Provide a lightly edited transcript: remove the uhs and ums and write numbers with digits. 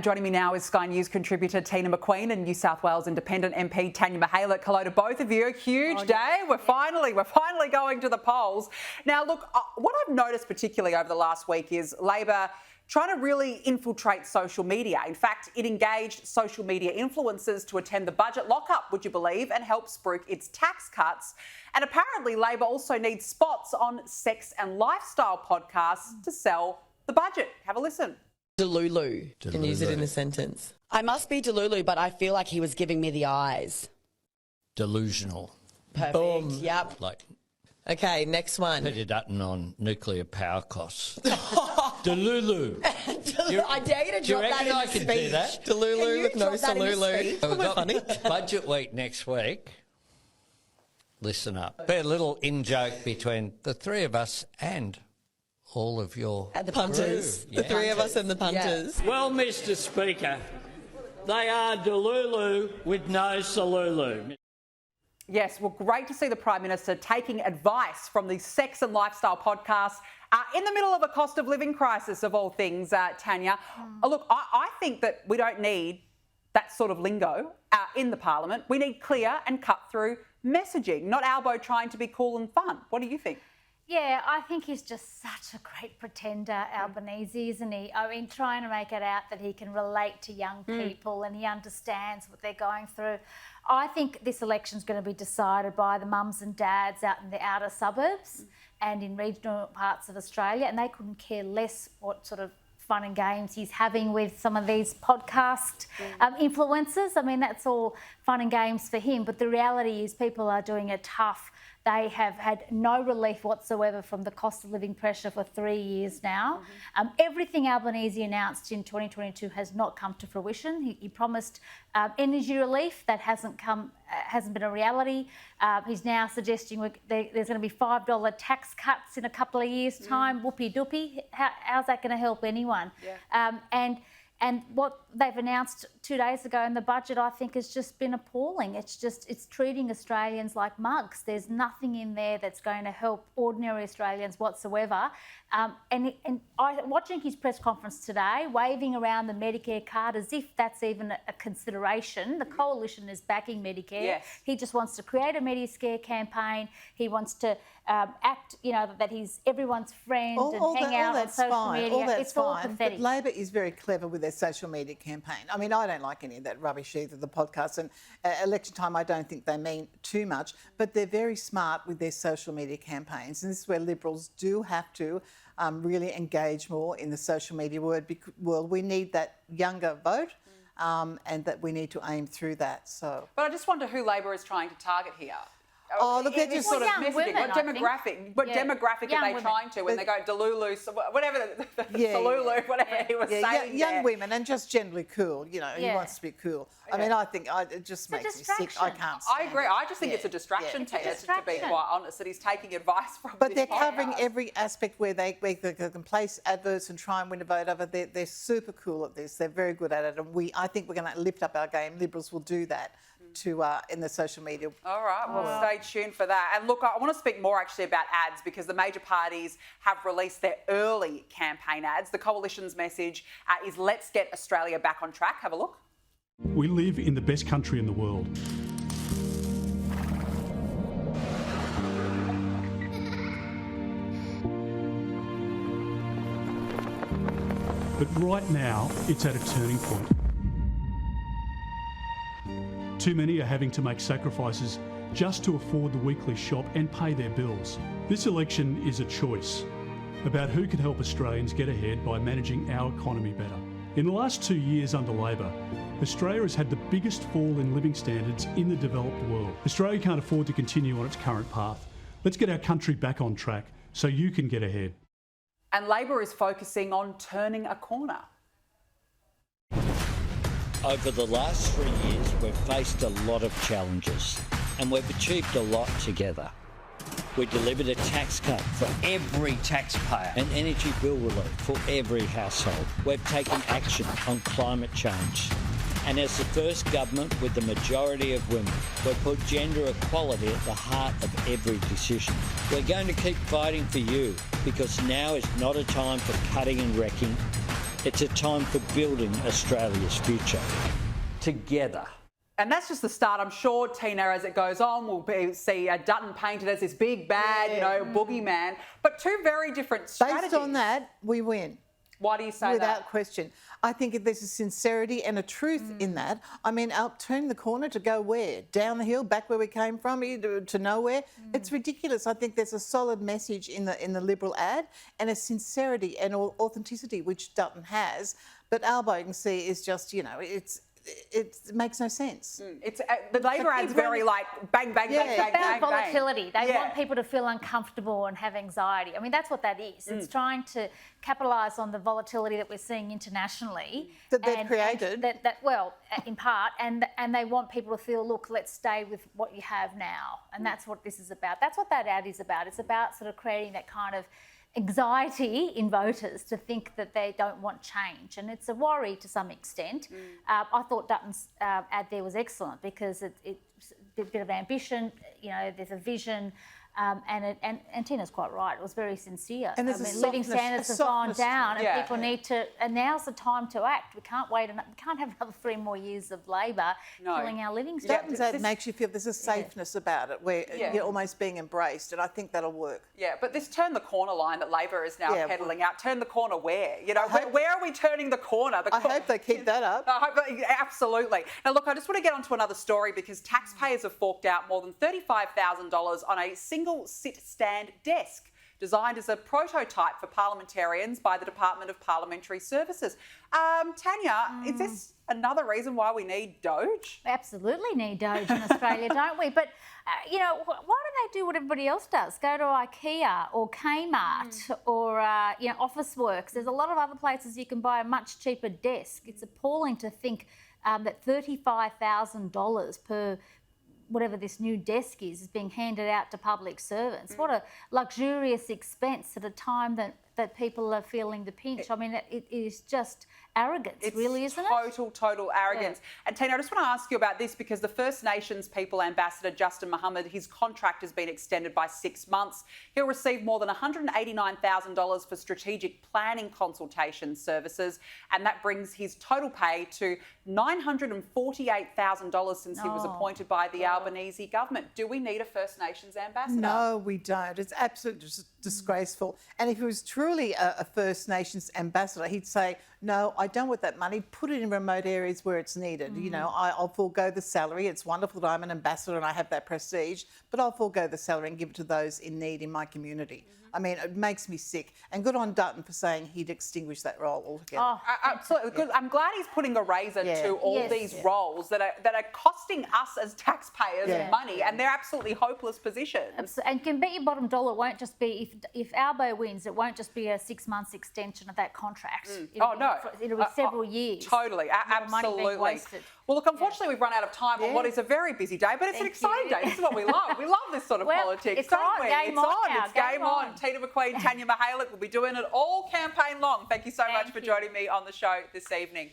Joining me now is Sky News contributor Tina McQueen and New South Wales Independent MP Tanya Mihalich. Hello to both of you. Huge day. We're finally going to the polls. Now, look, what I've noticed particularly over the last week is Labor trying to really infiltrate social media. In fact, it engaged social media influencers to attend the budget lockup, would you believe, and help spruik its tax cuts. And apparently Labor also needs spots on sex and lifestyle podcasts to sell the budget. Have a listen. Delulu. Can use it in a sentence. I must be Delulu, but I feel like he was giving me the eyes. Delusional. Perfect. Boom. Yep. Like Okay, next one. Peter Dutton on nuclear power costs. Delulu. I dare you to Do you drop that reckon in I the could speech. do that? Delulu with no drop that in the Salulu. speech? We've got budget week next week. Listen up. Be a little in-joke between the three of us and all of your And the Punters. crew. The Yeah. three of us and the punters. Well, Mr. Speaker, they are Delulu with no Salulu. Yes, well, great to see the Prime Minister taking advice from the sex and lifestyle podcast in the middle of a cost of living crisis, of all things, Tanya. Look, I think that we don't need that sort of lingo in the Parliament. We need clear and cut-through messaging, not Albo trying to be cool and fun. What do you think? Yeah, I think he's just such a great pretender, Albanese, isn't he? I mean, trying to make it out that he can relate to young people and he understands what they're going through. I think this election's going to be decided by the mums and dads out in the outer suburbs and in regional parts of Australia, and they couldn't care less what sort of fun and games he's having with some of these podcast influencers. I mean, that's all fun and games for him, but the reality is people are doing it tough. They have had no relief whatsoever from the cost of living pressure for 3 years now. Everything Albanese announced in 2022 has not come to fruition. He promised energy relief. That hasn't been a reality. He's now suggesting there's going to be $5 tax cuts in a couple of years' time. Whoopie doopie. How's that going to help anyone? Yeah. And what they've announced 2 days ago in the budget, I think, has just been appalling. It's treating Australians like mugs. There's nothing in there that's going to help ordinary Australians whatsoever. Watching his press conference today, waving around the Medicare card as if that's even a consideration. The coalition is backing Medicare. Yes. He just wants to create a Medicare campaign. He wants to act, that he's everyone's friend and hang out on social media. It's all pathetic. But Labor is very clever with their social media campaign. I mean, I don't like any of that rubbish either, the podcasts. And election time, I don't think they mean too much. But they're very smart with their social media campaigns. And this is where Liberals do have to really engage more in the social media world. We need that younger vote. And that we need to aim through that. So, But I just wonder who Labor is trying to target here. Oh, look, they're This just sort of young messaging. women, What I think. demographic? What Yeah. demographic Young are they women. trying to when they go Delulu, whatever, Salulu, whatever he was saying? young there. women and just generally cool. He Yeah. wants to be cool. I mean, I think it just makes me sick. I distraction. can't. I agree. I just think it's a distraction, It's a Tina, to be distraction. quite honest, that he's taking advice from. But this they're covering podcast. every aspect where they can place adverts and try and win a vote over. They're super cool at this. They're very good at it, and I think we're going to lift up our game. Liberals will do that in the social media. All right, well, stay tuned for that. And look, I want to speak more actually about ads because the major parties have released their early campaign ads. The coalition's message is let's get Australia back on track. Have a look. We live in the best country in the world. But right now, it's at a turning point. Too many are having to make sacrifices just to afford the weekly shop and pay their bills. This election is a choice about who can help Australians get ahead by managing our economy better. In the last 2 years under Labor, Australia has had the biggest fall in living standards in the developed world. Australia can't afford to continue on its current path. Let's get our country back on track so you can get ahead. And Labor is focusing on turning a corner. Over the last 3 years, we've faced a lot of challenges and we've achieved a lot together. We delivered a tax cut for every taxpayer and energy bill relief for every household. We've taken action on climate change. And as the first government with the majority of women, we've put gender equality at the heart of every decision. We're going to keep fighting for you because now is not a time for cutting and wrecking. It's a time for building Australia's future. Together. And that's just the start. I'm sure, Tina, as it goes on, we'll see Dutton painted as this big, bad, boogeyman. But two very different strategies. Based on that, we win. Why do you say Without that? question. I think if there's a sincerity and a truth in that, I mean, turn the corner to go where? Down the hill, back where we came from, to nowhere? It's ridiculous. I think there's a solid message in the Liberal ad and a sincerity and authenticity, which Dutton has. But Albo, you can see, is just, it makes no sense. It's the Labor ad's very like bang, bang, bang, bang, It's about bang, bang. volatility. They want people to feel uncomfortable and have anxiety. I mean, that's what that is. It's trying to capitalise on the volatility that we're seeing internationally. That they've created. Well, in part, and they want people to feel, look, let's stay with what you have now. And that's what this is about. That's what that ad is about. It's about sort of creating that kind of anxiety in voters to think that they don't want change, and it's a worry to some extent. I thought Dutton's ad there was excellent because it's a bit of ambition, there's a vision, and Tina's quite right, it was very sincere. And there's living standards have gone down and people need to, and now's the time to act. We can't wait, we can't have another 3 more years of Labor killing our living standards. Dutton's ad makes you feel there's a safeness about it where you're almost being embraced, and I think that'll work. Yeah, but this turn the corner line that Labor is now peddling out, turn the corner where? Where are we turning the corner? I hope they keep that up. Absolutely. Now, look, I just want to get onto another story because taxpayers have forked out more than $35,000 on a single sit-stand desk designed as a prototype for parliamentarians by the Department of Parliamentary Services. Tanya, is this another reason why we need Doge? We absolutely need Doge in Australia, don't we? But, why don't they do what everybody else does? Go to IKEA or Kmart or, Officeworks. There's a lot of other places you can buy a much cheaper desk. It's appalling to think that $35,000 per whatever this new desk is being handed out to public servants. What a luxurious expense at a time that people are feeling the pinch. I mean, it is just arrogance, really, isn't it? Total arrogance. And Tina, I just want to ask you about this because the First Nations People Ambassador, Justin Mohammed, his contract has been extended by 6 months. He'll receive more than $189,000 for strategic planning consultation services, and that brings his total pay to $948,000 since he was appointed by the Albanese government. Do we need a First Nations ambassador? No, we don't. It's absolutely disgraceful. And if it was truly a First Nations ambassador, he'd say, no, I don't want that money. Put it in remote areas where it's needed. I'll forego the salary. It's wonderful that I'm an ambassador and I have that prestige, but I'll forego the salary and give it to those in need in my community. I mean, it makes me sick. And good on Dutton for saying he'd extinguish that role altogether. Oh, absolutely. Good. I'm glad he's putting a razor to all these roles that are costing us as taxpayers money, and they're absolutely hopeless positions. And can bet your bottom dollar it won't just be, if Albo wins, it won't just be a 6 months extension of that contract. It'll be several years. Totally. Absolutely. Well, look, unfortunately, we've run out of time on what is a very busy day, but it's an exciting day. This is what we love. We love this sort of politics, don't we? It's on. It's game on. Tina McQueen, Tanya Mihalich will be doing it all campaign long. Thank you so much for joining me on the show this evening.